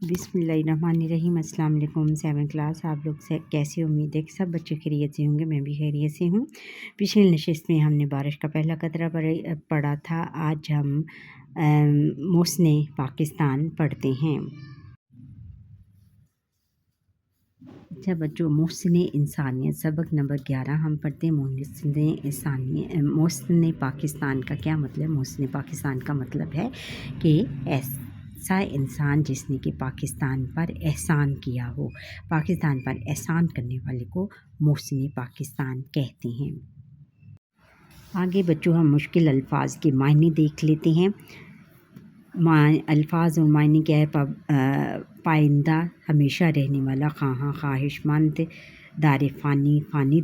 بسم اللہ الرحمن الرحیم۔ السلام علیکم 7 کلاس، آپ لوگ سے کیسی امید ہے کہ سب بچے خیریت سے ہوں گے۔ میں بھی خیریت سے ہوں۔ پچھلی نشست میں ہم نے بارش کا پہلا قطرہ پڑھا تھا۔ آج ہم محسن پاکستان پڑھتے ہیں۔ اچھا بچوں، محسن انسانیت سبق نمبر 11 ہم پڑھتے ہیں۔ محسن پاکستان کا کیا مطلب؟ محسن پاکستان کا مطلب ہے کہ ایسا انسان جس نے کہ پاکستان پر احسان کیا ہو۔ پاکستان پر احسان کرنے والے کو محسن پاکستان کہتے ہیں۔ آگے بچوں ہم مشکل الفاظ کے معنی دیکھ لیتے ہیں۔ الفاظ اور معنی کیا ہے؟ پائندہ، ہمیشہ رہنے والا، خواہاں، خواہش مند، دار فانی، فانی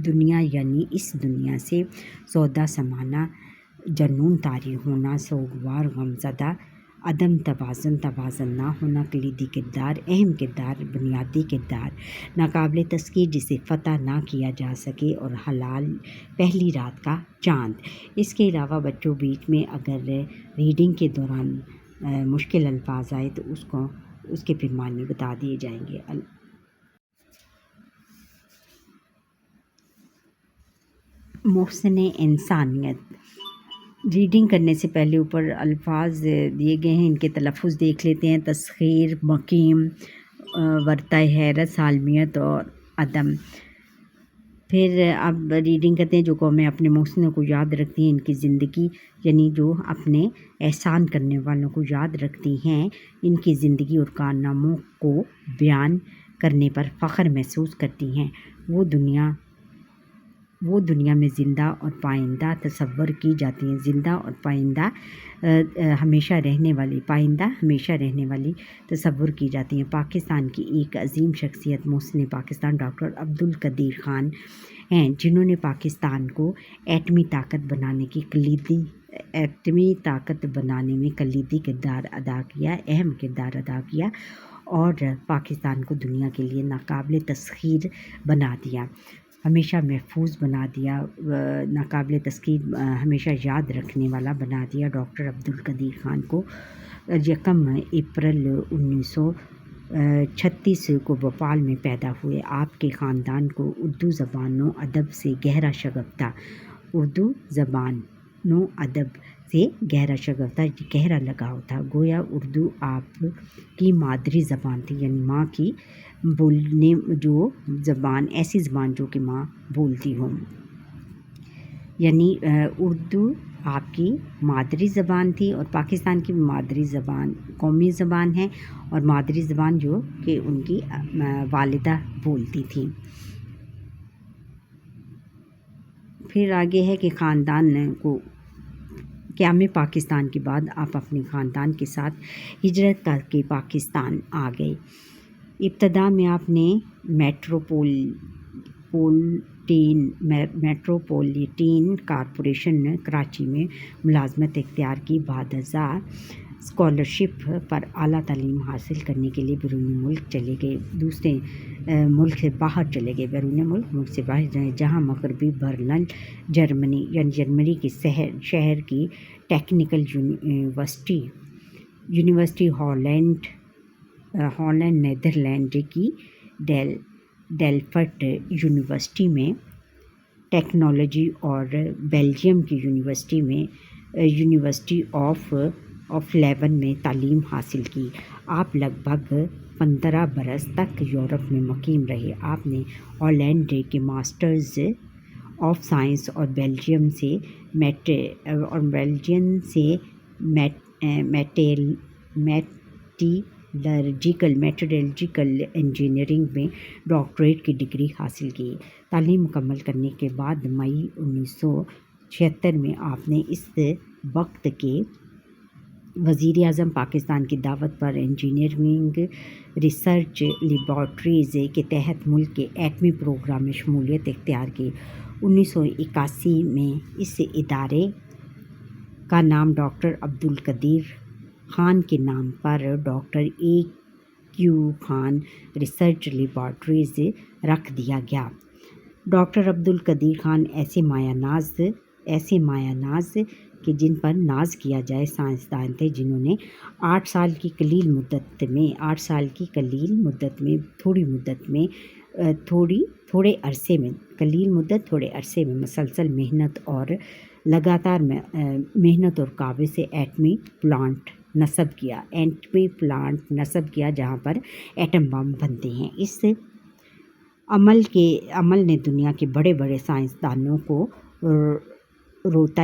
دنیا یعنی اس دنیا سے، سودا سمانا، جنون طاری ہونا، سوگوار، غمزدہ، عدم توازن، توازن نہ ہونا، کلیدی کردار، اہم کردار، بنیادی کردار، ناقابل تذکیر جسے فتح نہ کیا جا سکے، اور حلال، پہلی رات کا چاند۔ اس کے علاوہ بچوں بیچ میں اگر ریڈنگ کے دوران مشکل الفاظ آئے تو اس کے پھر معنی بتا دیے جائیں گے۔ محسن انسانیت، ریڈنگ کرنے سے پہلے اوپر الفاظ دیے گئے ہیں، ان کے تلفظ دیکھ لیتے ہیں۔ تسخیر، مقیم، ورطۂ حیرت، سالمیت اور عدم۔ پھر اب ریڈنگ کرتے ہیں۔ جو قومیں اپنے محسنوں کو یاد رکھتی ہیں، ان کی زندگی یعنی جو اپنے احسان کرنے والوں کو یاد رکھتی ہیں، ان کی زندگی اور کارناموں کو بیان کرنے پر فخر محسوس کرتی ہیں۔ وہ دنیا میں زندہ اور پائندہ تصور کی جاتی ہیں۔ زندہ اور پائندہ ہمیشہ رہنے والی تصور کی جاتی ہیں۔ پاکستان کی ایک عظیم شخصیت محسن پاکستان ڈاکٹر عبدالقدیر خان ہیں، جنہوں نے پاکستان کو ایٹمی طاقت بنانے میں کلیدی کردار ادا کیا، اہم کردار ادا کیا، اور پاکستان کو دنیا کے لیے ناقابل تسخیر بنا دیا، ہمیشہ محفوظ بنا دیا، ناقابل تسخیر، ہمیشہ یاد رکھنے والا بنا دیا۔ ڈاکٹر عبدالقدیر خان کو 1 اپریل 1936 کو بھوپال میں پیدا ہوئے۔ آپ کے خاندان کو اردو زبان و ادب سے گہرا شغف تھا، گہرا لگاؤ تھا۔ گویا اردو آپ کی مادری زبان تھی، یعنی ماں کی بولنے جو زبان، ایسی زبان جو کہ ماں بولتی ہو، یعنی اردو آپ کی مادری زبان تھی، اور پاکستان کی مادری زبان قومی زبان ہے، اور مادری زبان جو کہ ان کی والدہ بولتی تھیں۔ پھر آگے ہے کہ خاندان کو قیام پاکستان کے بعد آپ اپنے خاندان کے ساتھ ہجرت کر کے پاکستان آ گئے۔ ابتدا میں آپ نے میٹروپولیٹن کارپوریشن کراچی میں ملازمت اختیار کی۔ بعد ازاں اسکالرشپ پر اعلیٰ تعلیم حاصل کرنے کے لیے بیرون ملک چلے گئے، دوسرے ملک سے باہر چلے گئے، بیرون ملک سے باہر، جہاں مغربی برلن جرمنی یعنی جرمنی کے شہر کی ٹیکنیکل یونیورسٹی، ہالینڈ نیدرلینڈ کی ڈیلفٹ یونیورسٹی میں ٹیکنالوجی، اور بیلجیم کی یونیورسٹی آف لیون میں تعلیم حاصل کی۔ آپ لگ بھگ 15 برس تک یورپ میں مقیم رہے۔ آپ نے ہالینڈ کے ماسٹرز آف سائنس اور بیلجیم سے میٹلرجیکل انجینئرنگ میں ڈاکٹریٹ کی ڈگری حاصل کی۔ تعلیم مکمل کرنے کے بعد مئی 1976 میں آپ نے اس وقت کے وزیر اعظم پاکستان کی دعوت پر انجینئرنگ ریسرچ لیبارٹریز کے تحت ملک کے ایٹمی پروگرام میں شمولیت اختیار کی۔ 1981 میں اس ادارے کا نام ڈاکٹر عبدالقدیر خان کے نام پر doctor A.Q. Khan research laboratories رکھ دیا گیا۔ ڈاکٹر عبدالقدیر خان ایسے مایہ ناز کہ جن پر ناز کیا جائے سائنسدان تھے جنہوں نے 8 سال کی قلیل مدت میں تھوڑے عرصے میں مسلسل محنت اور لگاتار محنت اور کعبے سے ایٹمی پلانٹ نصب کیا جہاں پر ایٹم بم بنتے ہیں۔ اس عمل نے دنیا کے بڑے بڑے سائنسدانوں کو بہت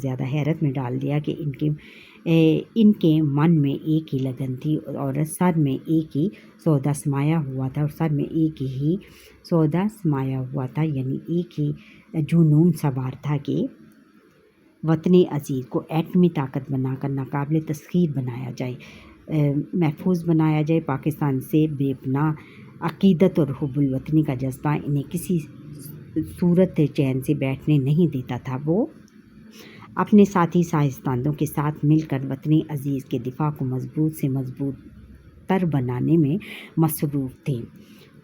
زیادہ حیرت میں ڈال دیا کہ ان کے من میں ایک ہی لگن تھی اور سر میں ایک ہی سودا سمایا ہوا تھا یعنی ایک ہی جنون سوار تھا کہ وطن عزیز کو ایٹمی طاقت بنا کر ناقابل تسخیر بنایا جائے، محفوظ بنایا جائے۔ پاکستان سے بے پناہ عقیدت اور حب الوطنی کا جذبہ انہیں کسی صورت چین سے بیٹھنے نہیں دیتا تھا۔ وہ اپنے ساتھی سائنسدانوں کے ساتھ مل کر وطن عزیز کے دفاع کو مضبوط تر بنانے میں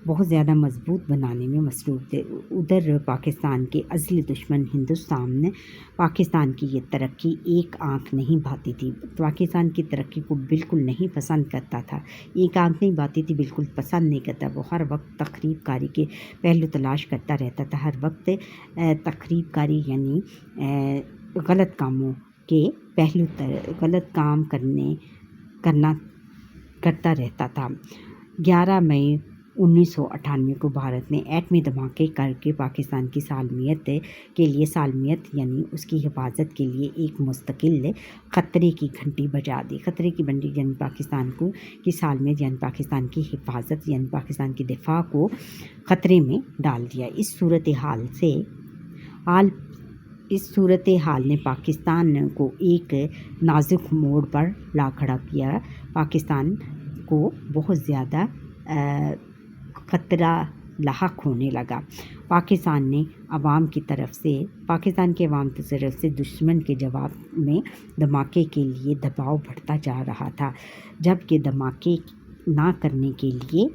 بہت زیادہ مضبوط بنانے میں مصروف تھے۔ ادھر پاکستان کے ازلی دشمن ہندوستان پاکستان کی یہ ترقی ایک آنکھ نہیں بھاتی تھی، پاکستان کی ترقی کو بالکل نہیں پسند کرتا تھا، بالکل پسند نہیں کرتا۔ وہ ہر وقت تخریب کاری کے پہلو تلاش کرتا رہتا تھا، ہر وقت تخریب کاری یعنی غلط کاموں کے پہلو غلط کام کرتا رہتا تھا۔ 11 مئی 1998 کو بھارت نے ایٹمی دھماکے کر کے پاکستان کی سالمیت یعنی اس کی حفاظت کے لیے ایک مستقل خطرے کی گھنٹی بجا دی۔ خطرے کی گھنٹی یعنی پاکستان کی سالمیت یعنی پاکستان کی حفاظت یعنی پاکستان کی دفاع کو خطرے میں ڈال دیا۔ اس صورتحال نے پاکستان کو ایک نازک موڑ پر لا کھڑا کیا۔ پاکستان کو بہت زیادہ خطرہ لاحق ہونے لگا۔ پاکستان کے عوام کی طرف سے دشمن کے جواب میں دھماکے کے لیے دباؤ بڑھتا جا رہا تھا، جبکہ دھماکے نہ کرنے کے لیے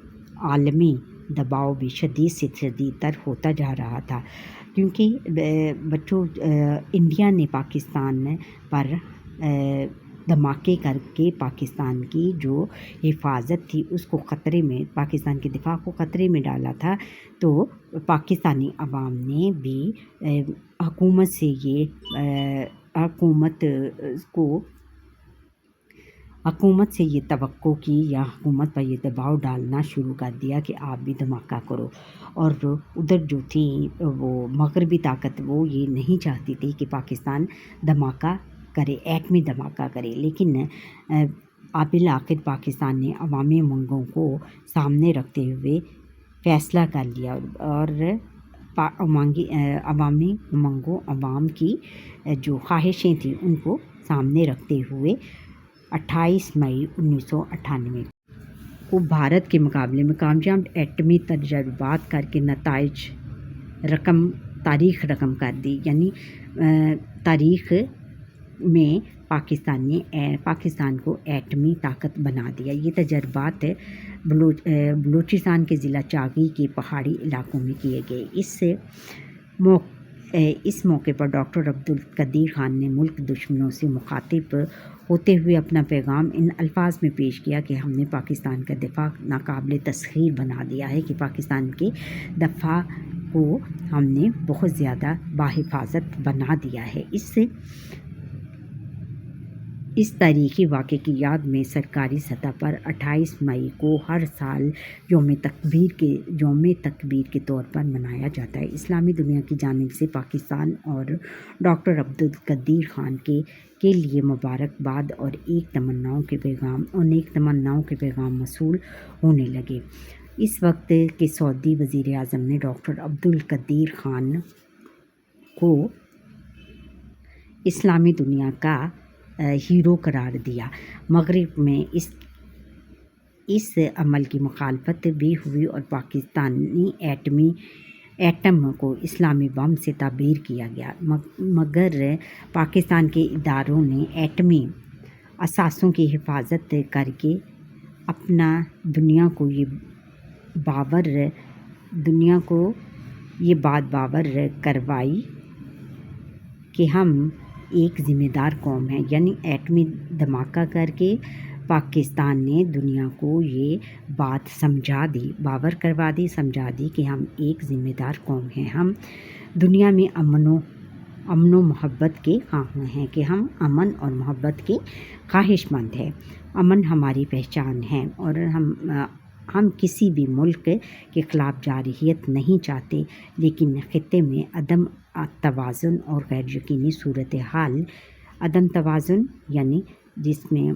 عالمی دباؤ بھی شدید سے شدید تر ہوتا جا رہا تھا، کیونکہ انڈیا نے پاکستان پر دھماکے کر کے پاکستان کی جو حفاظت تھی اس کو خطرے میں، پاکستان کی دفاع کو خطرے میں ڈالا تھا، تو پاکستانی عوام نے بھی حکومت سے یہ توقع کی یا حکومت پر یہ دباؤ ڈالنا شروع کر دیا کہ آپ بھی دھماکہ کرو۔ اور ادھر جو تھی وہ مغربی طاقت وہ یہ نہیں چاہتی تھی کہ پاکستان دھماکہ کرے، ایٹمی دھماکہ کرے، لیکن بالآخر پاکستان نے عوامی امنگوں کو سامنے رکھتے ہوئے فیصلہ کر لیا اور عوامی امنگوں، عوام کی جو خواہشیں تھیں ان کو سامنے رکھتے ہوئے 28 مئی 1998 کو بھارت کے مقابلے میں کامیاب ایٹمی تجربات کر کے تاریخ رقم کر دی، یعنی تاریخ میں پاکستان کو ایٹمی طاقت بنا دیا۔ یہ تجربات بلوچستان کے ضلع چاغی کے پہاڑی علاقوں میں کیے گئے۔ اس موقع پر ڈاکٹر عبدالقدیر خان نے ملک دشمنوں سے مخاطب ہوتے ہوئے اپنا پیغام ان الفاظ میں پیش کیا کہ ہم نے پاکستان کا دفاع ناقابل تسخیر بنا دیا ہے، کہ پاکستان کے دفاع کو ہم نے بہت زیادہ باحفاظت بنا دیا ہے۔ اس تاریخی واقعے کی یاد میں سرکاری سطح پر 28 مئی کو ہر سال یوم تکبیر کے طور پر منایا جاتا ہے۔ اسلامی دنیا کی جانب سے پاکستان اور ڈاکٹر عبدالقدیر خان کے لیے مبارکباد اور نیک تمناؤں کے پیغام موصول ہونے لگے۔ اس وقت کے سعودی وزیر اعظم نے ڈاکٹر عبدالقدیر خان کو اسلامی دنیا کا ہیرو قرار دیا۔ مغرب میں اس عمل کی مخالفت بھی ہوئی اور پاکستانی ایٹم کو اسلامی بم سے تعبیر کیا گیا، مگر پاکستان کے اداروں نے ایٹمی اثاثوں کی حفاظت کر کے دنیا کو یہ بات باور کروائی کہ ہم ایک ذمہ دار قوم ہے، یعنی ایٹمی دھماکہ کر کے پاکستان نے دنیا کو یہ بات سمجھا دی، باور کروا دی، سمجھا دی کہ ہم ایک ذمہ دار قوم ہیں، ہم دنیا میں امن و محبت کے خواہاں ہیں، کہ ہم امن اور محبت کے خواہش مند ہیں۔ امن ہماری پہچان ہے اور ہم کسی بھی ملک کے خلاف جارحیت نہیں چاہتے، لیکن خطے میں عدم توازن اور غیر یقینی صورتحال، عدم توازن یعنی جس میں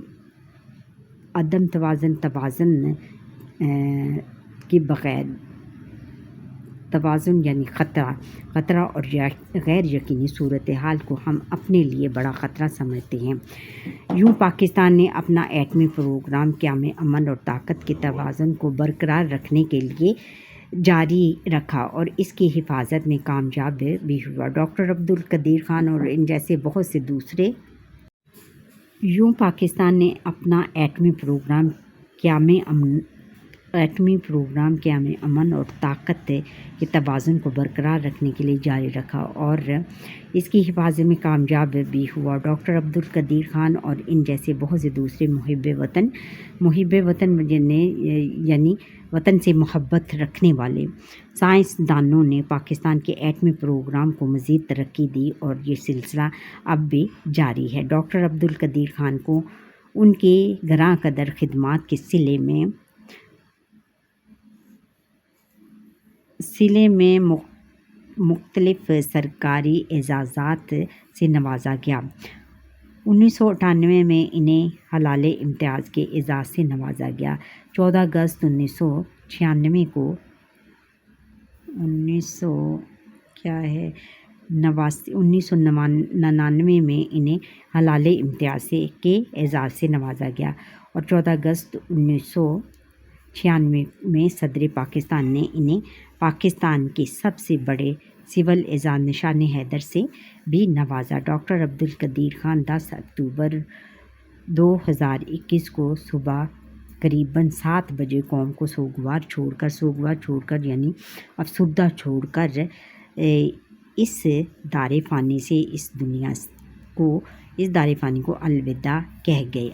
عدم توازن کے بغیر، توازن یعنی خطرہ اور غیر یقینی صورتحال کو ہم اپنے لیے بڑا خطرہ سمجھتے ہیں۔ یوں پاکستان نے اپنا ایٹمی پروگرام قیام امن اور طاقت کے توازن کو برقرار رکھنے کے لیے جاری رکھا اور اس کی حفاظت میں کامیاب بھی ہوا۔ ڈاکٹر عبدالقدیر خان اور ان جیسے بہت سے دوسرے۔ یوں پاکستان نے اپنا ایٹمی پروگرام قیام امن اور طاقت کے توازن کو برقرار رکھنے کے لیے جاری رکھا اور اس کی حفاظت میں کامیاب بھی ہوا۔ ڈاکٹر عبدالقدیر خان اور ان جیسے بہت سے دوسرے محب وطن یعنی وطن سے محبت رکھنے والے سائنسدانوں نے پاکستان کے ایٹمی پروگرام کو مزید ترقی دی اور یہ سلسلہ اب بھی جاری ہے۔ ڈاکٹر عبدالقدیر خان کو ان کے گراں قدر خدمات کے صلے میں مختلف سرکاری اعزازات سے نوازا گیا۔ 1998 میں انہیں ہلال امتیاز کے اعزاز سے نوازا گیا۔ 14 اگست 1996 کو 1999 میں انہیں ہلال امتیاز کے اعزاز سے نوازا گیا اور 14 اگست 1996 میں صدر پاکستان نے انہیں پاکستان کے سب سے بڑے سول اعزاز نشان حیدر سے بھی نوازا۔ ڈاکٹر عبدالقدیر خان 10 اکتوبر 2021 کو صبح قریباً 7 بجے قوم کو سوگوار چھوڑ کر یعنی افسردہ چھوڑ کر اس دار فانی سے اس دار فانی کو الوداع کہہ گئے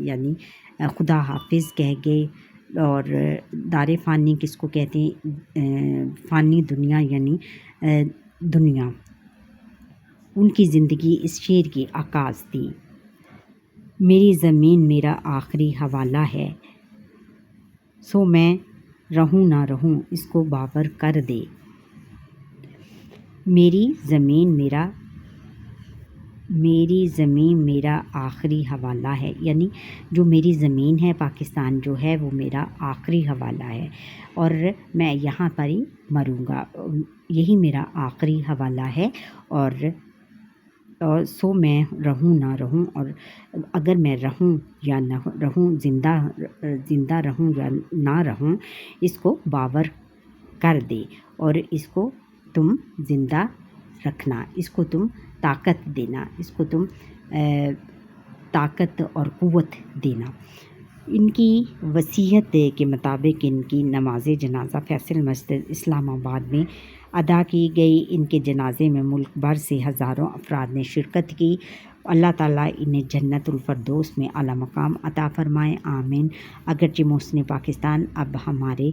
یعنی خدا حافظ کہہ گئے۔ اور دار فانی کس کو کہتے ہیں؟ فانی دنیا یعنی دنیا۔ ان کی زندگی اس شعر کی آغاز تھی: میری زمین میرا آخری حوالہ ہے، سو میں رہوں نہ رہوں اس کو باور کر دے۔ میری زمین میرا آخری حوالہ ہے، یعنی جو میری زمین ہے پاکستان جو ہے وہ میرا آخری حوالہ ہے اور میں یہاں پر ہی مروں گا، یہی میرا آخری حوالہ ہے۔ اور سو میں رہوں نہ رہوں، اور اگر میں رہوں یا نہ رہوں، زندہ رہوں یا نہ رہوں، اس کو باور کر دے اور اس کو تم زندہ رکھنا، اس کو تم طاقت دینا، اس کو تم طاقت اور قوت دینا۔ ان کی وصیت کے مطابق ان کی نماز جنازہ فیصل مسجد اسلام آباد میں ادا کی گئی۔ ان کے جنازے میں ملک بھر سے ہزاروں افراد نے شرکت کی۔ اللہ تعالیٰ انہیں جنت الفردوس میں اعلیٰ مقام عطا فرمائے، آمین۔ اگرچہ محسن پاکستان اب ہمارے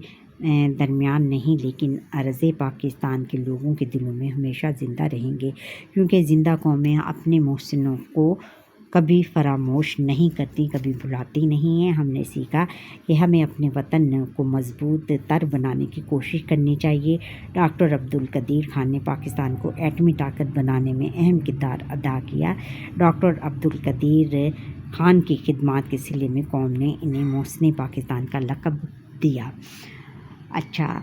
درمیان نہیں، لیکن ارض پاکستان کے لوگوں کے دلوں میں ہمیشہ زندہ رہیں گے، کیونکہ زندہ قومیں اپنے محسنوں کو کبھی فراموش نہیں کرتی، کبھی بھلاتی نہیں ہیں۔ ہم نے سیکھا کہ ہمیں اپنے وطن کو مضبوط تر بنانے کی کوشش کرنی چاہیے۔ ڈاکٹر عبدالقدیر خان نے پاکستان کو ایٹمی طاقت بنانے میں اہم کردار ادا کیا۔ ڈاکٹر عبدالقدیر خان کی خدمات کے صلے میں قوم نے انہیں محسن پاکستان کا لقب دیا۔ اچھا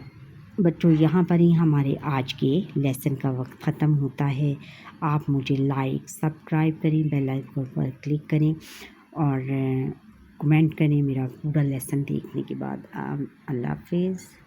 بچوں، یہاں پر ہی ہمارے آج کے لیسن کا وقت ختم ہوتا ہے۔ آپ مجھے لائک، سبسکرائب کریں، بیل آئیکن پر کلک کریں اور کمنٹ کریں میرا پورا لیسن دیکھنے کے بعد۔ اللہ حافظ۔